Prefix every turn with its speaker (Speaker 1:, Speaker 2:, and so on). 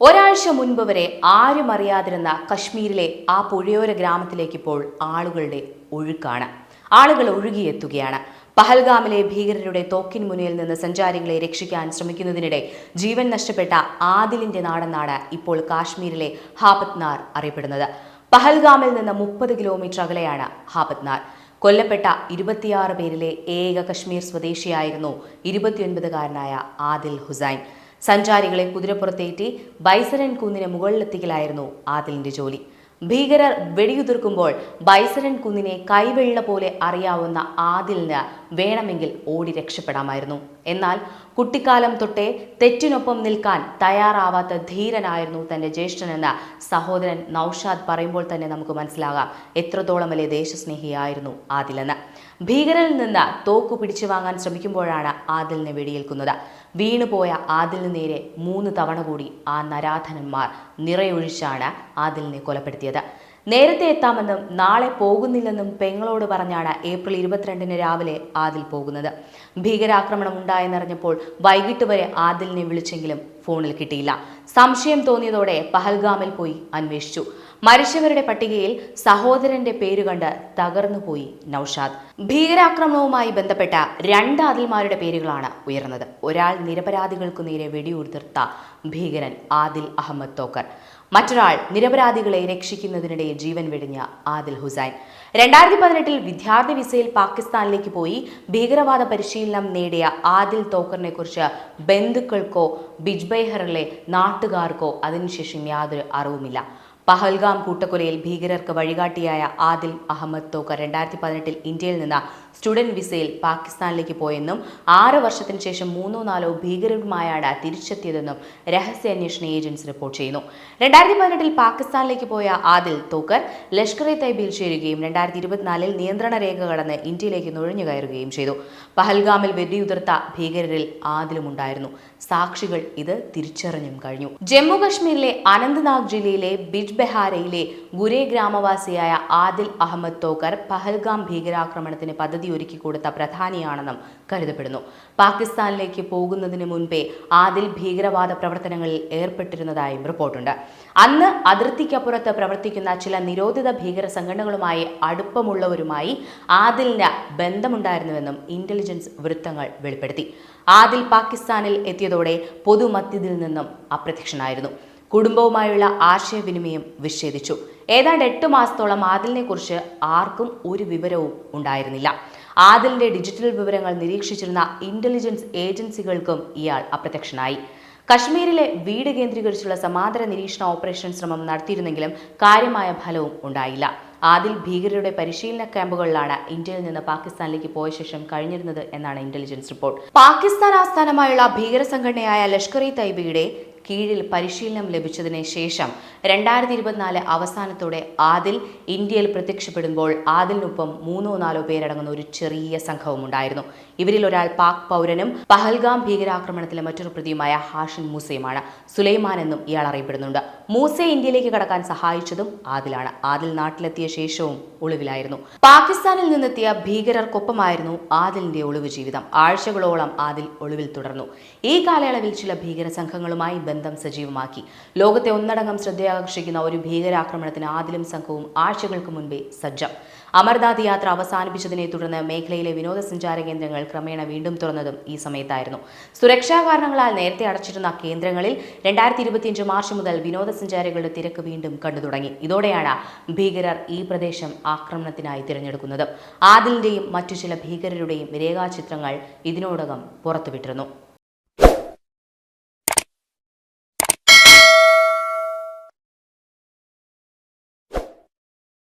Speaker 1: ഒരാഴ്ച മുൻപ് വരെ ആരും അറിയാതിരുന്ന കശ്മീരിലെ ആ പുഴയോര ഗ്രാമത്തിലേക്ക് ഇപ്പോൾ ആളുകളുടെ ഒഴുക്കാണ്. ആളുകൾ ഒഴുകിയെത്തുകയാണ്. പഹൽഗാമിലെ ഭീകരരുടെ തോക്കിൻ മുന്നിൽ നിന്ന് സഞ്ചാരികളെ രക്ഷിക്കാൻ ശ്രമിക്കുന്നതിനിടെ ജീവൻ നഷ്ടപ്പെട്ട ആദിലിന്റെ നാടെന്നാണ് ഇപ്പോൾ കാശ്മീരിലെ ഹാപത്നാർ അറിയപ്പെടുന്നത്. പഹൽഗാമിൽ നിന്ന് 30 കിലോമീറ്റർ അകലെയാണ് ഹാപത്നാർ. കൊല്ലപ്പെട്ട 26 പേരിലെ ഏക കശ്മീർ സ്വദേശിയായിരുന്നു 29-കാരനായ ആദിൽ ഹുസൈൻ. സഞ്ചാരികളെ കുതിരപ്പുറത്തേറ്റി ബൈസരൻ കുന്നിന് മുകളിലെത്തിക്കലായിരുന്നു ആദിലിന്റെ ജോലി. ഭീകരർ വെടിയുതിർക്കുമ്പോൾ ബൈസരൻ കുന്നിനെ കൈവെള്ള പോലെ അറിയാവുന്ന ആദിലിന് വേണമെങ്കിൽ ഓടി രക്ഷപ്പെടാമായിരുന്നു. എന്നാൽ കുട്ടിക്കാലം തൊട്ടേ തെറ്റിനൊപ്പം നിൽക്കാൻ തയ്യാറാവാത്ത ധീരനായിരുന്നു തന്റെ ജ്യേഷ്ഠനെന്ന് സഹോദരൻ നൌഷാദ് പറയുമ്പോൾ തന്നെ നമുക്ക് മനസ്സിലാകാം എത്രത്തോളം വലിയ ദേശസ്നേഹിയായിരുന്നു ആദിലെന്ന്. ഭീകരരിൽ നിന്ന് തോക്കു പിടിച്ചു വാങ്ങാൻ ശ്രമിക്കുമ്പോഴാണ് ആദിലിനെ വെടിയേൽക്കുന്നത്. വീണുപോയ ആദിലിന് നേരെ 3 തവണ കൂടി ആ നരാധനന്മാർ നിറയൊഴിച്ചാണ് ആദിലിനെ കൊലപ്പെടുത്തിയത്. നേരത്തെ എത്താമെന്നും നാളെ പോകുന്നില്ലെന്നും പെങ്ങളോട് പറഞ്ഞാണ് ഏപ്രിൽ 22-ന് രാവിലെ ആദിൽ പോകുന്നത്. ഭീകരാക്രമണം ഉണ്ടായെന്നറിഞ്ഞപ്പോൾ വൈകിട്ട് വരെ ആദിലിനെ വിളിച്ചെങ്കിലും ഫോണിൽ കിട്ടിയില്ല. സംശയം തോന്നിയതോടെ പഹൽഗാമിൽ പോയി അന്വേഷിച്ചു. മരിച്ചവരുടെ പട്ടികയിൽ സഹോദരന്റെ പേര് കണ്ട് തകർന്നുപോയി നൌഷാദ്. ഭീകരാക്രമണവുമായി ബന്ധപ്പെട്ട 2 ആദിൽമാരുടെ പേരുകളാണ് ഉയർന്നത്. ഒരാൾ നിരപരാധികൾക്കു നേരെ വെടിയുതിർത്ത ഭീകരൻ ആദിൽ അഹമ്മദ് തോക്കർ, മറ്റൊരാൾ നിരപരാധികളെ രക്ഷിക്കുന്നതിനിടെ ജീവൻ വെടിഞ്ഞ ആദിൽ ഹുസൈൻ. 2018-ൽ വിദ്യാർത്ഥി വിസയിൽ പാകിസ്ഥാനിലേക്ക് പോയി ഭീകരവാദ പരിശീലനം നേടിയ ആദിൽ തോക്കറിനെ കുറിച്ച് ബന്ധുക്കൾക്കോ ബിജ്ബെഹറിലെ നാട്ടുകാർക്കോ അതിനുശേഷം യാതൊരു അറിവുമില്ല. പഹൽഗാം കൂട്ടക്കൊലയിൽ ഭീകരർക്ക് വഴികാട്ടിയായ ആദിൽ അഹമ്മദ് തോക്കർ 2018-ൽ ഇന്ത്യയിൽ നിന്ന് സ്റ്റുഡന്റ് വിസയിൽ പാകിസ്ഥാനിലേക്ക് പോയെന്നും 6 വർഷത്തിന് ശേഷം 3-4 ഭീകരരുമായാണ് തിരിച്ചെത്തിയതെന്നും രഹസ്യാന്വേഷണ ഏജൻസി റിപ്പോർട്ട് ചെയ്യുന്നു. 2018-ൽ പാകിസ്ഥാനിലേക്ക് പോയ ആദിൽ തോക്കർ ലഷ്കർ-ഇ-തയ്ബയിൽ ചേരുകയും 2024-ൽ നിയന്ത്രണ രേഖ കടന്ന് ഇന്ത്യയിലേക്ക് നുഴഞ്ഞു കയറുകയും ചെയ്തു. പഹൽഗാമിൽ വെടിയുതിർത്ത ഭീകരരിൽ ആദിലും ഉണ്ടായിരുന്നു. സാക്ഷികൾ ഇത് തിരിച്ചറിഞ്ഞും കഴിഞ്ഞു. ജമ്മു കശ്മീരിലെ അനന്ത്നാഗ് ജില്ലയിലെ ബിജ്ബെഹാരയിലെ ഗുരേ ഗ്രാമവാസിയായ ആദിൽ അഹമ്മദ് തോക്കർ പഹൽഗാം ഭീകരാക്രമണത്തിന് പദ്ധതി ഒരുക്കി കൊടുത്ത പ്രധാനിയാണെന്നും കരുതപ്പെടുന്നു. പാകിസ്ഥാനിലേക്ക് പോകുന്നതിന് മുൻപേ ആദിൽ ഭീകരവാദ പ്രവർത്തനങ്ങളിൽ ഏർപ്പെട്ടിരുന്നതായും റിപ്പോർട്ടുണ്ട്. അന്ന് അതിർത്തിക്കപ്പുറത്ത് പ്രവർത്തിക്കുന്ന ചില നിരോധിത ഭീകര സംഘടനകളുമായി അടുപ്പമുള്ളവരുമായി ആദിലിന് ബന്ധമുണ്ടായിരുന്നുവെന്നും ഇന്റലിജൻസ് വൃത്തങ്ങൾ വെളിപ്പെടുത്തി. ആദിൽ പാകിസ്ഥാനിൽ എത്തിയതോടെ പൊതുമധ്യത്തിൽ നിന്നും അപ്രത്യക്ഷനായിരുന്നു. കുടുംബവുമായുള്ള ആശയവിനിമയം വിച്ഛേദിച്ചു. ഏതാണ്ട് 8 മാസത്തോളം ആദിലിനെ കുറിച്ച് ആർക്കും ഒരു വിവരവും ഉണ്ടായിരുന്നില്ല. ആദിലിന്റെ ഡിജിറ്റൽ വിവരങ്ങൾ നിരീക്ഷിച്ചിരുന്ന ഇന്റലിജൻസ് ഏജൻസികൾക്കും ഇയാൾ അപ്രത്യക്ഷനായി. കശ്മീരിലെ വീട് കേന്ദ്രീകരിച്ചുള്ള സമാന്തര നിരീക്ഷണ ഓപ്പറേഷൻ ശ്രമം നടത്തിയിരുന്നെങ്കിലും കാര്യമായ ഫലവും ഉണ്ടായില്ല. ആദിൽ ഭീകരരുടെ പരിശീലന ക്യാമ്പുകളിലാണ് ഇന്ത്യയിൽ നിന്ന് പാകിസ്ഥാനിലേക്ക് പോയ ശേഷം കഴിഞ്ഞിരുന്നത് എന്നാണ് ഇന്റലിജൻസ് റിപ്പോർട്ട്. പാകിസ്ഥാൻ ആസ്ഥാനമായുള്ള ഭീകര സംഘടനയായ ലഷ്കർ-ഇ-തയ്ബയുടെ കീഴിൽ പരിശീലനം ലഭിച്ചതിന് ശേഷം 2024 അവസാനത്തോടെ ആദിൽ ഇന്ത്യയിൽ പ്രത്യക്ഷപ്പെടുമ്പോൾ ആദിലിനൊപ്പം 3-4 പേരടങ്ങുന്ന ഒരു ചെറിയ സംഘവും ഉണ്ടായിരുന്നു. ഇവരിൽ ഒരാൾ പാക് പൗരനും പഹൽഗാം ഭീകരാക്രമണത്തിലെ മറ്റൊരു പ്രതിയുമായ ഹാഷിം മൂസയുമാണ്. സുലൈമാൻ എന്നും ഇയാൾ അറിയപ്പെടുന്നുണ്ട്. മൂസയെ ഇന്ത്യയിലേക്ക് കടക്കാൻ സഹായിച്ചതും ആദിലാണ്. ആദിൽ നാട്ടിലെത്തിയ ശേഷവും ഒളിവിലായിരുന്നു. പാകിസ്ഥാനിൽ നിന്നെത്തിയ ഭീകരർക്കൊപ്പമായിരുന്നു ആദിലിന്റെ ഒളിവ് ജീവിതം. ആഴ്ചകളോളം ആദിൽ ഒളിവിൽ തുടർന്നു. ഈ കാലയളവിൽ ചില ഭീകര സംഘങ്ങളുമായി ബന്ധം സജീവമാക്കി. ലോകത്തെ ഒന്നടങ്കം ശ്രദ്ധയാകർഷിക്കുന്ന ഒരു ഭീകരാക്രമണത്തിന് ആദിലും സംഘവും ആഴ്ചകൾക്ക് മുൻപേ സജ്ജം. അമർനാഥ് യാത്ര അവസാനിപ്പിച്ചതിനെ തുടർന്ന് മേഖലയിലെ വിനോദസഞ്ചാര കേന്ദ്രങ്ങൾ ക്രമേണ വീണ്ടും തുറന്നതും ഈ സമയത്തായിരുന്നു. സുരക്ഷാ കാരണങ്ങളാൽ നേരത്തെ അടച്ചിരുന്ന കേന്ദ്രങ്ങളിൽ 2025 മാർച്ച് മുതൽ വിനോദസഞ്ചാരികളുടെ തിരക്ക് വീണ്ടും കണ്ടു തുടങ്ങി. ഇതോടെയാണ് ഭീകരർ ഈ പ്രദേശം ആക്രമണത്തിനായി തിരഞ്ഞെടുക്കുന്നത്. ആദിലിന്റെയും മറ്റു ചില ഭീകരരുടെയും രേഖാചിത്രങ്ങൾ ഇതിനോടകം പുറത്തുവിട്ടിരുന്നു.